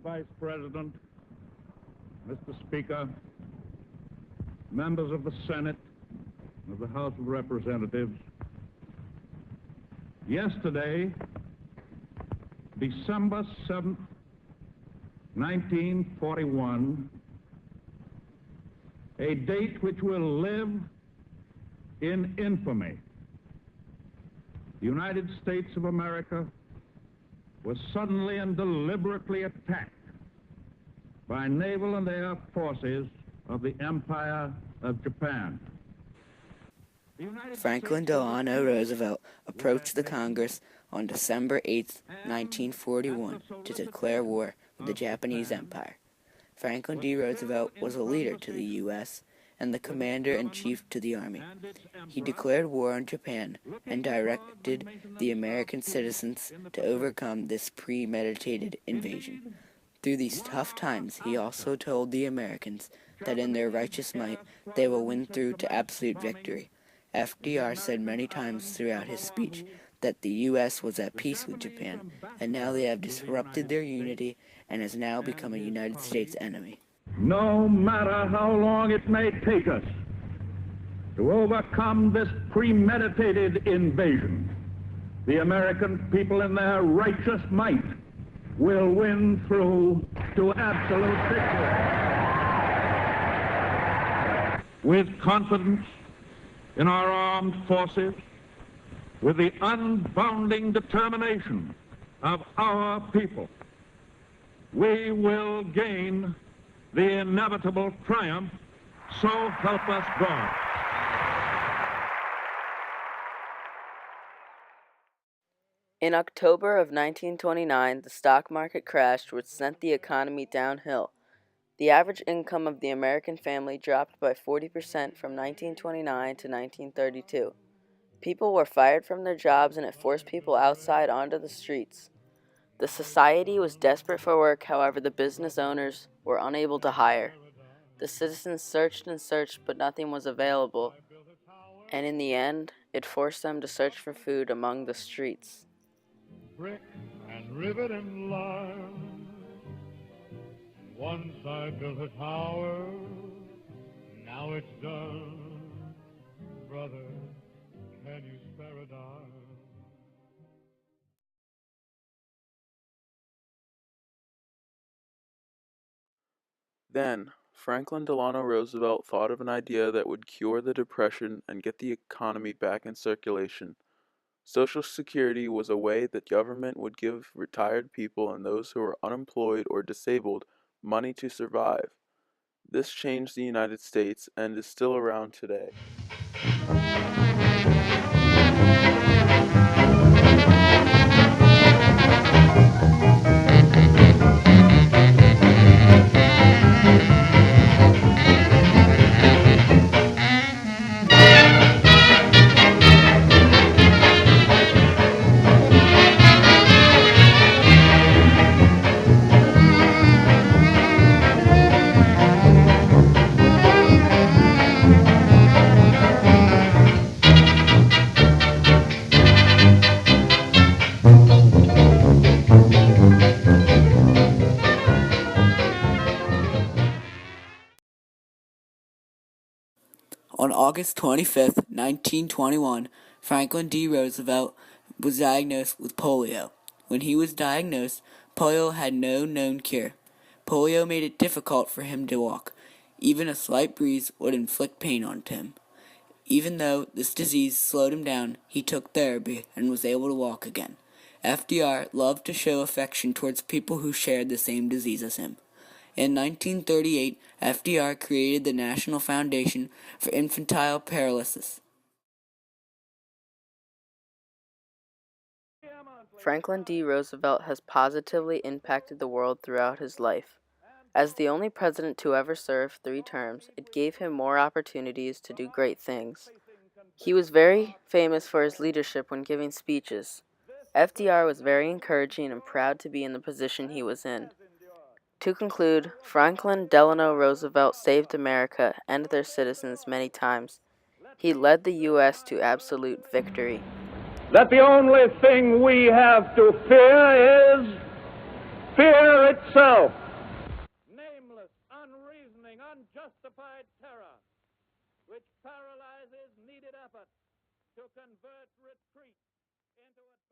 Vice President, Mr. Speaker, members of the Senate, of the House of Representatives, yesterday, December 7th, 1941, a date which will live in infamy, the United States of America was suddenly and deliberately attacked by naval and air forces of the Empire of Japan. Franklin Delano Roosevelt approached the Congress on December 8, 1941, to declare war with the Japanese Empire. Franklin D. Roosevelt was a leader to the U.S. and the commander-in-chief to the Army. He declared war on Japan and directed the American citizens to overcome this premeditated invasion. Through these tough times, he also told the Americans that in their righteous might they will win through to absolute victory. FDR said many times throughout his speech that the U.S. was at peace with Japan, and now they have disrupted their unity and has now become a United States enemy. No matter how long it may take us to overcome this premeditated invasion, the American people in their righteous might will win through to absolute victory. With confidence in our armed forces, with the unbounding determination of our people, we will gain the inevitable triumph, so help us God. In October of 1929, the stock market crashed, which sent the economy downhill. The average income of the American family dropped by 40% from 1929 to 1932. People were fired from their jobs, and it forced people outside onto the streets. The society was desperate for work, however, the business owners were unable to hire. The citizens searched and searched, but nothing was available, and in the end, it forced them to search for food among the streets. Brick and rivet and lime. Once I built a tower, now it's done. Brother, can you spare a dime? Then, Franklin Delano Roosevelt thought of an idea that would cure the Depression and get the economy back in circulation. Social Security was a way that government would give retired people and those who were unemployed or disabled money to survive. This changed the United States and is still around today. On August 25, 1921, Franklin D. Roosevelt was diagnosed with polio. When he was diagnosed, polio had no known cure. Polio made it difficult for him to walk. Even a slight breeze would inflict pain on him. Even though this disease slowed him down, he took therapy and was able to walk again. FDR loved to show affection towards people who shared the same disease as him. In 1938, FDR created the National Foundation for Infantile Paralysis. Franklin D. Roosevelt has positively impacted the world throughout his life. As the only president to ever serve 3 terms, it gave him more opportunities to do great things. He was very famous for his leadership when giving speeches. FDR was very encouraging and proud to be in the position he was in. To conclude, Franklin Delano Roosevelt saved America and their citizens many times. He led the U.S. to absolute victory. That the only thing we have to fear is fear itself. Nameless, unreasoning, unjustified terror, which paralyzes needed effort to convert retreat into a